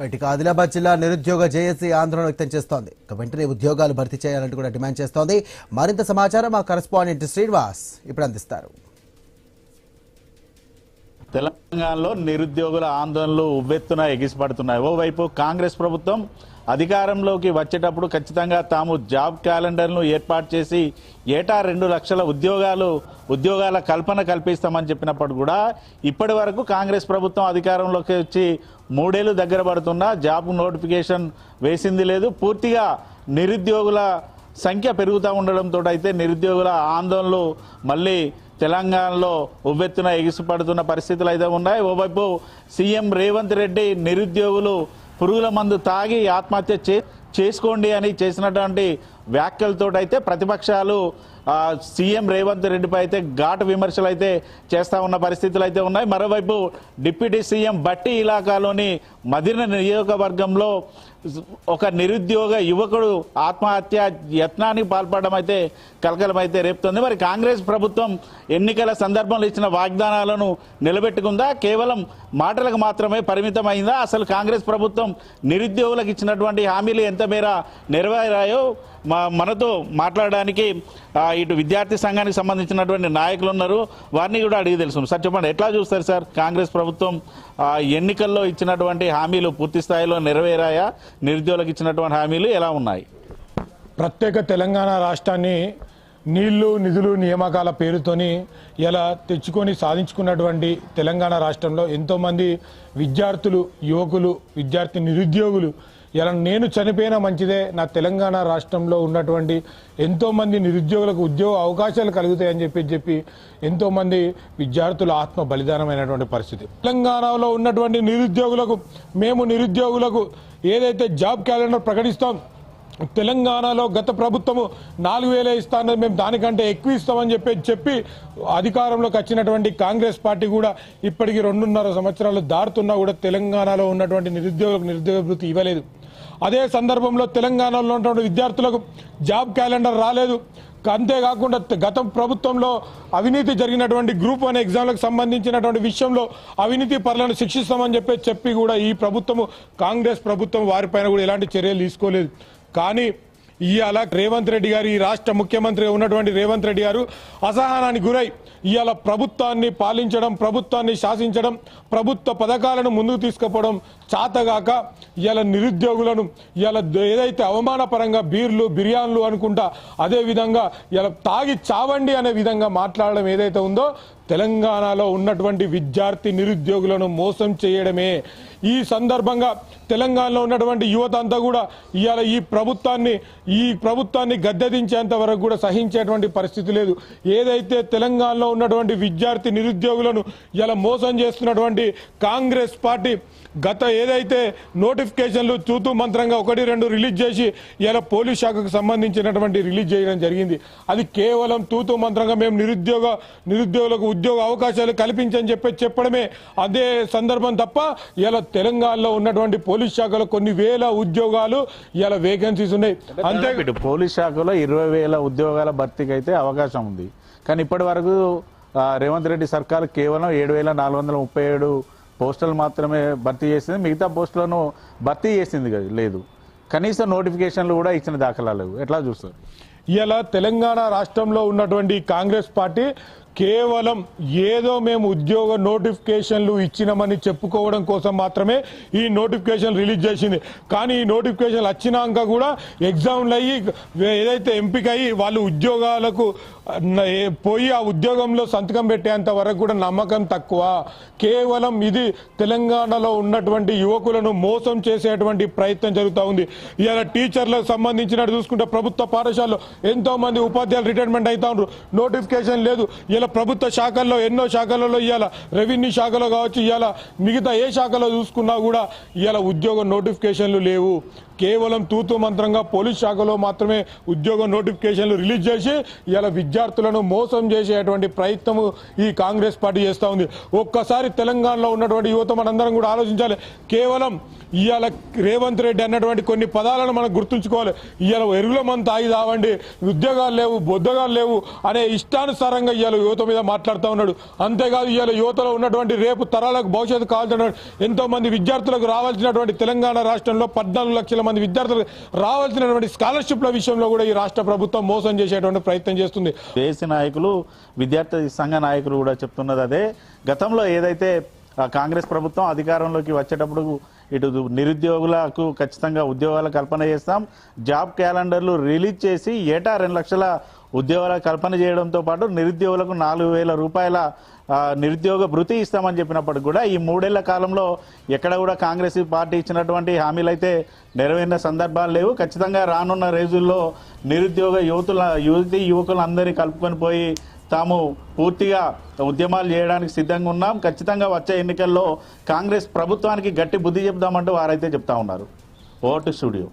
ఇక ఆదిలాబాద్ జిల్లా నిరుద్యోగ జేఏసీ ఆందోళన వ్యక్తం చేస్తోంది. వెంటనే ఉద్యోగాలు భర్తీ చేయాలంటూ కూడా డిమాండ్ చేస్తోంది. మరింత సమాచారం మా కరెస్పాండెంట్ శ్రీనివాస్ ఇప్పుడు అందిస్తారు. తెలంగాణలో నిరుద్యోగుల ఆందోళనలు ఉవ్వెత్తున ఎగిసిపడుతున్నాయి. ఓవైపు కాంగ్రెస్ ప్రభుత్వం అధికారంలోకి వచ్చేటప్పుడు ఖచ్చితంగా తాము జాబ్ క్యాలెండర్ను ఏర్పాటు చేసి ఏటా 2 లక్షల ఉద్యోగాల కల్పన కల్పిస్తామని చెప్పినప్పుడు కూడా ఇప్పటి వరకు కాంగ్రెస్ ప్రభుత్వం అధికారంలోకి వచ్చి 3 ఏళ్లు దగ్గర పడుతున్నా జాబ్ నోటిఫికేషన్ వేసింది లేదు. పూర్తిగా నిరుద్యోగుల సంఖ్య పెరుగుతూ ఉండడంతో అయితే నిరుద్యోగుల ఆందోళనలు మళ్ళీ తెలంగాణలో ఉవ్వెత్తున ఎగిసిపడుతున్న పరిస్థితులు అయితే ఉన్నాయి. ఓవైపు సీఎం రేవంత్ రెడ్డి నిరుద్యోగులు పురుగుల మందు తాగి ఆత్మహత్య చేసుకోండి అని చేసినటువంటి వ్యాఖ్యలతో అయితే ప్రతిపక్షాలు సీఎం రేవంత్ రెడ్డిపై అయితే ఘాటు విమర్శలు అయితే చేస్తూ ఉన్న పరిస్థితులు అయితే ఉన్నాయి. మరోవైపు డిప్యూటీ సీఎం బట్టి ఇలాకాలోని మదిన నియోజకవర్గంలో ఒక నిరుద్యోగ యువకుడు ఆత్మహత్య యత్నానికి పాల్పడడం అయితే కలకలం అయితే రేపుతుంది. మరి కాంగ్రెస్ ప్రభుత్వం ఎన్నికల సందర్భంలో ఇచ్చిన వాగ్దానాలను నిలబెట్టుకుందా, కేవలం మాటలకు మాత్రమే పరిమితమైందా? అసలు కాంగ్రెస్ ప్రభుత్వం నిరుద్యోగులకు ఇచ్చినటువంటి హామీలు ఎంత మేర నెరవేరాయో మనతో మాట్లాడడానికి ఇటు విద్యార్థి సంఘానికి సంబంధించినటువంటి నాయకులు ఉన్నారు. వారిని కూడా అడిగి తెలుసు. సార్ చెప్పండి, ఎట్లా చూస్తారు సార్ కాంగ్రెస్ ప్రభుత్వం ఎన్నికల్లో ఇచ్చినటువంటి హామీలు పూర్తి స్థాయిలో నెరవేరాయా? నిరుద్యోగులకు ఇచ్చినటువంటి హామీలు ఎలా ఉన్నాయి? ప్రత్యేక తెలంగాణ రాష్ట్రాన్ని నీళ్లు నిధులు నియామకాల పేరుతోని ఇలా తెచ్చుకొని సాధించుకున్నటువంటి తెలంగాణ రాష్ట్రంలో ఎంతోమంది విద్యార్థులు, యువకులు, విద్యార్థి నిరుద్యోగులు ఇలా నేను చనిపోయినా మంచిదే, నా తెలంగాణ రాష్ట్రంలో ఉన్నటువంటి ఎంతోమంది నిరుద్యోగులకు ఉద్యోగ అవకాశాలు కలుగుతాయని చెప్పి ఎంతోమంది విద్యార్థుల ఆత్మ బలిదానమైనటువంటి పరిస్థితి. తెలంగాణలో ఉన్నటువంటి నిరుద్యోగులకు ఏదైతే జాబ్ క్యాలెండర్ ప్రకటిస్తాం, తెలంగాణలో గత ప్రభుత్వము 4,000 ఇస్తానని మేము దానికంటే ఎక్కువ ఇస్తామని చెప్పి అధికారంలోకి వచ్చినటువంటి కాంగ్రెస్ పార్టీ కూడా ఇప్పటికి 2.5 సంవత్సరాలు దాటుతున్నా కూడా తెలంగాణలో ఉన్నటువంటి నిరుద్యోగ వృత్తి ఇవ్వలేదు. అదే సందర్భంలో తెలంగాణలో ఉన్నటువంటి విద్యార్థులకు జాబ్ క్యాలెండర్ రాలేదు. అంతేకాకుండా గత ప్రభుత్వంలో అవినీతి జరిగినటువంటి గ్రూప్ 1 ఎగ్జామ్లకు సంబంధించినటువంటి విషయంలో అవినీతి పరులను శిక్షిస్తామని చెప్పి కూడా ఈ ప్రభుత్వము కాంగ్రెస్ ప్రభుత్వం వారిపైన కూడా ఎలాంటి చర్యలు తీసుకోలేదు. కానీ ఇవాళ రేవంత్ రెడ్డి గారు, ఈ రాష్ట్ర ముఖ్యమంత్రిగా ఉన్నటువంటి రేవంత్ రెడ్డి గారు అసహనానికి గురై ఇవాళ ప్రభుత్వాన్ని పాలించడం, ప్రభుత్వాన్ని శాసించడం, ప్రభుత్వ పథకాలను ముందుకు తీసుకుపోవడం చాతగాక ఇవాళ నిరుద్యోగులను ఇవాళ ఏదైతే అవమానపరంగా బీర్లు బిర్యానీలు అనుకుంటా అదే విధంగా ఇలా తాగి చావండి అనే విధంగా మాట్లాడడం ఏదైతే ఉందో తెలంగాణలో ఉన్నటువంటి విద్యార్థి నిరుద్యోగులను మోసం చేయడమే. ఈ సందర్భంగా తెలంగాణలో ఉన్నటువంటి యువత అంతా కూడా ఇవాళ ఈ ప్రభుత్వాన్ని గద్దెదించేంత వరకు కూడా సహించేటువంటి పరిస్థితి లేదు. ఏదైతే తెలంగాణలో ఉన్నటువంటి విద్యార్థి నిరుద్యోగులను ఇలా మోసం చేస్తున్నటువంటి కాంగ్రెస్ పార్టీ గత ఏదైతే నోటిఫికేషన్లు తూతూ మంత్రంగా 1-2 రిలీజ్ చేసి ఇలా పోలీస్ శాఖకు సంబంధించినటువంటి రిలీజ్ చేయడం జరిగింది. అది కేవలం తూతూ మంత్రంగా మేము నిరుద్యోగులకు ఉద్యోగ అవకాశాలు కల్పించని చెప్పడమే అదే సందర్భం తప్ప ఇలా తెలంగాణలో ఉన్నటువంటి పోలీస్ శాఖలో కొన్ని వేల ఉద్యోగాలు ఇలా వేకెన్సీస్ ఉన్నాయి. అంతే పోలీస్ శాఖలో 20,000 ఉద్యోగాల భర్తీకి అయితే అవకాశం ఉంది. కానీ ఇప్పటి వరకు రేవంత్ రెడ్డి సర్కార్ కేవలం 7,437 పోస్టులు మాత్రమే భర్తీ చేసింది. మిగతా పోస్టులను భర్తీ చేసింది లేదు. కనీసం నోటిఫికేషన్లు కూడా ఇచ్చిన దాఖలాలు లేవు. ఎట్లా చూస్తారు? ఇలా తెలంగాణ రాష్ట్రంలో ఉన్నటువంటి కాంగ్రెస్ పార్టీ కేవలం ఏదో మేము ఉద్యోగ నోటిఫికేషన్లు ఇచ్చినామని చెప్పుకోవడం కోసం మాత్రమే ఈ నోటిఫికేషన్ రిలీజ్ చేసింది. కానీ ఈ నోటిఫికేషన్లు వచ్చినాక కూడా ఎగ్జామ్లు అయ్యి ఏదైతే ఎంపిక అయ్యి వాళ్ళు ఉద్యోగాలకు పోయి ఆ ఉద్యోగంలో సంతకం పెట్టేంత వరకు కూడా నమ్మకం తక్కువ. కేవలం ఇది తెలంగాణలో ఉన్నటువంటి యువకులను మోసం చేసేటువంటి ప్రయత్నం జరుగుతూ ఉంది. ఇలా టీచర్లకు సంబంధించినట్టు చూసుకుంటే ప్రభుత్వ పాఠశాలలో ఎంతో మంది ఉపాధ్యాయులు రిటైర్మెంట్ అవుతా ఉన్నారు, నోటిఫికేషన్ లేదు. ఇలా ప్రభుత్వ శాఖల్లో ఎన్నో శాఖలలో ఇవాళ రెవెన్యూ శాఖలో కావచ్చు, ఇవాళ మిగతా ఏ శాఖలో చూసుకున్నా కూడా ఇవాళ ఉద్యోగ నోటిఫికేషన్లు లేవు. కేవలం తూతూ మంత్రంగా పోలీస్ శాఖలో మాత్రమే ఉద్యోగ నోటిఫికేషన్లు రిలీజ్ చేసి ఇలా విద్యార్థులను మోసం చేసేటువంటి ప్రయత్నము ఈ కాంగ్రెస్ పార్టీ చేస్తూ ఉంది. ఒక్కసారి తెలంగాణలో ఉన్నటువంటి యువత మనందరం కూడా ఆలోచించాలి. కేవలం ఇవాళ రేవంత్ రెడ్డి అన్నటువంటి కొన్ని పదాలను మనం గుర్తుంచుకోవాలి. ఇవాళ ఎరుగుల మంది తాగి తావండి, ఉద్యోగాలు లేవు, బొద్దగాలు లేవు అనే ఇష్టానుసారంగా ఇవాళ యువత మీద మాట్లాడుతూ ఉన్నాడు. అంతేకాదు ఇవాళ యువతలో ఉన్నటువంటి రేపు తరాలకు భవిష్యత్తు కావాల్సినటువంటి ఎంతో మంది విద్యార్థులకు రావాల్సినటువంటి తెలంగాణ రాష్ట్రంలో 14 లక్షల మంది విద్యార్థులకు రావాల్సినటువంటి స్కాలర్షిప్ల విషయంలో కూడా ఈ రాష్ట్ర ప్రభుత్వం మోసం చేసేటువంటి ప్రయత్నం చేస్తుంది. దేశ నాయకులు విద్యార్థి సంఘ నాయకులు కూడా చెప్తున్నది అదే. గతంలో ఏదైతే కాంగ్రెస్ ప్రభుత్వం అధికారంలోకి వచ్చేటప్పుడు ఇటు నిరుద్యోగులకు ఖచ్చితంగా ఉద్యోగాల కల్పన చేస్తాం, జాబ్ క్యాలెండర్లు రిలీజ్ చేసి ఏటా 2 లక్షల ఉద్యోగాల కల్పన చేయడంతో పాటు నిరుద్యోగులకు 4,000 రూపాయల నిరుద్యోగ భృతి ఇస్తామని చెప్పినప్పటికి కూడా ఈ 3 ఏళ్ల కాలంలో ఎక్కడ కూడా కాంగ్రెస్ పార్టీ ఇచ్చినటువంటి హామీలు అయితే నెరవేరిన సందర్భాలు లేవు. ఖచ్చితంగా రానున్న రోజుల్లో నిరుద్యోగ యువకులందరినీ కలుపుకొని పోయి తాము పూర్తిగా ఉద్యమాలు చేయడానికి సిద్ధంగా ఉన్నాం. ఖచ్చితంగా వచ్చే ఎన్నికల్లో కాంగ్రెస్ ప్రభుత్వానికి గట్టి బుద్ధి చెప్దామంటూ వారైతే చెప్తా ఉన్నారు. Vote studio.